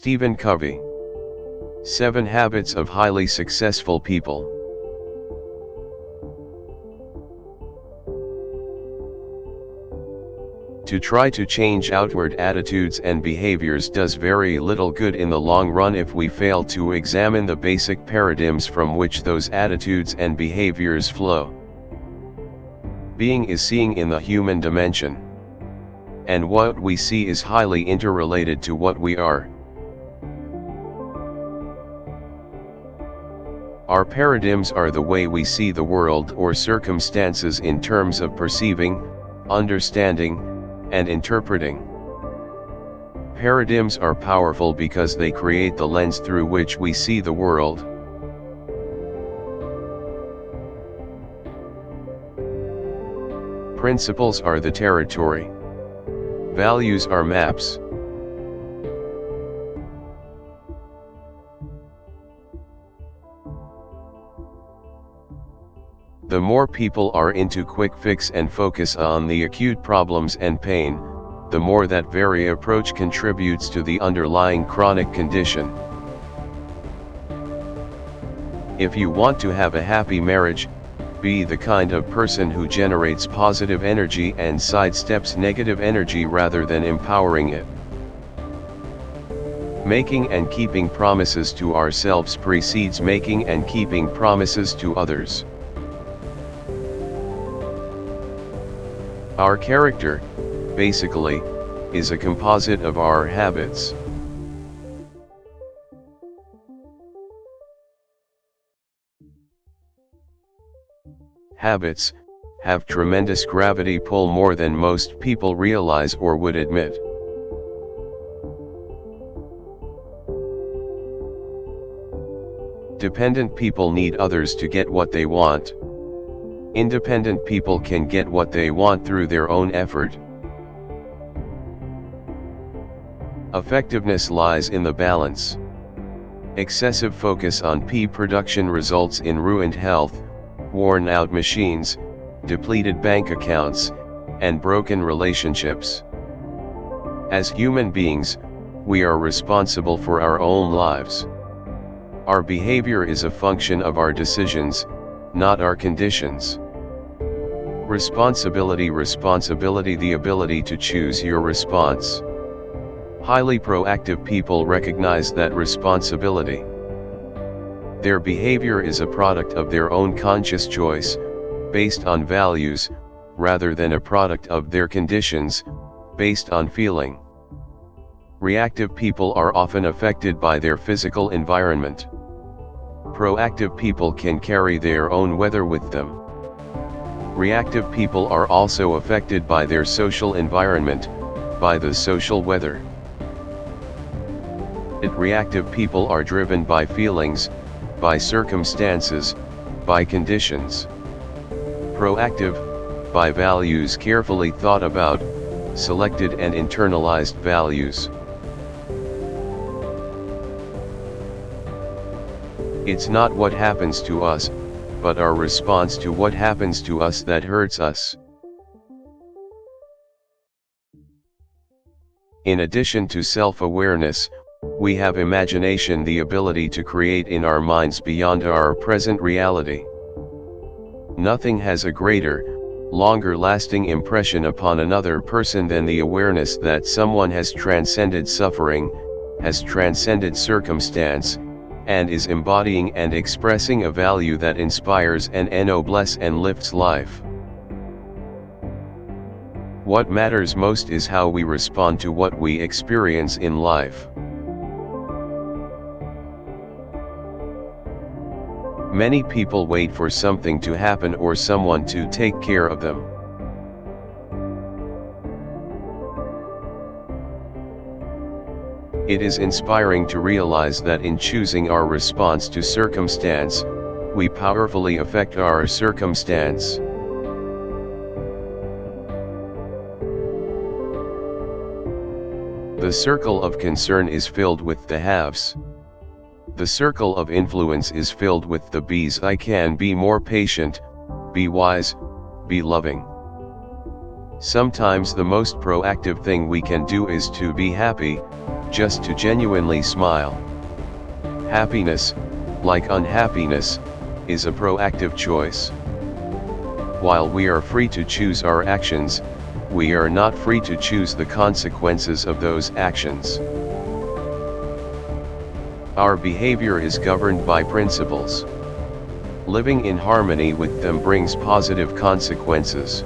Stephen Covey. 7 Habits of Highly Successful People. To try to change outward attitudes and behaviors does very little good in the long run if we fail to examine the basic paradigms from which those attitudes and behaviors flow. Being is seeing in the human dimension. And what we see is highly interrelated to what we are. Our paradigms are the way we see the world or circumstances in terms of perceiving, understanding, and interpreting. Paradigms are powerful because they create the lens through which we see the world. Principles are the territory. Values are maps. The more people are into quick fix and focus on the acute problems and pain, the more that very approach contributes to the underlying chronic condition. If you want to have a happy marriage, be the kind of person who generates positive energy and sidesteps negative energy rather than empowering it. Making and keeping promises to ourselves precedes making and keeping promises to others. Our character, basically, is a composite of our habits. Habits have tremendous gravity pull, more than most people realize or would admit. Dependent people need others to get what they want. Independent people can get what they want through their own effort. Effectiveness lies in the balance. Excessive focus on production results in ruined health, worn-out machines, depleted bank accounts, and broken relationships. As human beings, we are responsible for our own lives. Our behavior is a function of our decisions, not our conditions. Responsibility, the ability to choose your response. Highly proactive people recognize that responsibility. Their behavior is a product of their own conscious choice, based on values, rather than a product of their conditions, based on feeling. Reactive people are often affected by their physical environment. Proactive people can carry their own weather with them. Reactive people are also affected by their social environment, by the social weather. Reactive people are driven by feelings, by circumstances, by conditions. Proactive, by values carefully thought about, selected and internalized values. It's not what happens to us, but our response to what happens to us that hurts us. In addition to self-awareness, we have imagination, the ability to create in our minds beyond our present reality. Nothing has a greater, longer-lasting impression upon another person than the awareness that someone has transcended suffering, has transcended circumstance, and is embodying and expressing a value that inspires and ennobles and lifts life. What matters most is how we respond to what we experience in life. Many people wait for something to happen or someone to take care of them. It is inspiring to realize that in choosing our response to circumstance, we powerfully affect our circumstance. The circle of concern is filled with the haves. The circle of influence is filled with the bees. I can be more patient, be wise, be loving. Sometimes the most proactive thing we can do is to be happy, just to genuinely smile. Happiness, like unhappiness, is a proactive choice. While we are free to choose our actions, we are not free to choose the consequences of those actions. Our behavior is governed by principles. Living in harmony with them brings positive consequences.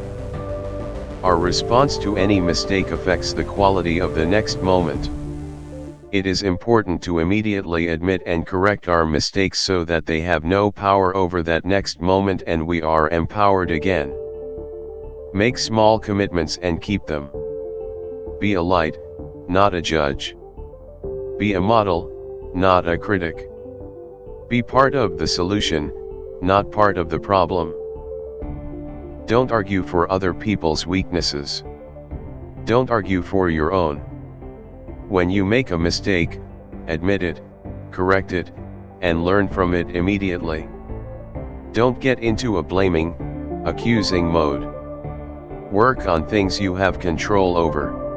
Our response to any mistake affects the quality of the next moment. It is important to immediately admit and correct our mistakes so that they have no power over that next moment and we are empowered again. Make small commitments and keep them. Be a light, not a judge. Be a model, not a critic. Be part of the solution, not part of the problem. Don't argue for other people's weaknesses. Don't argue for your own. When you make a mistake, admit it, correct it, and learn from it immediately. Don't get into a blaming, accusing mode. Work on things you have control over.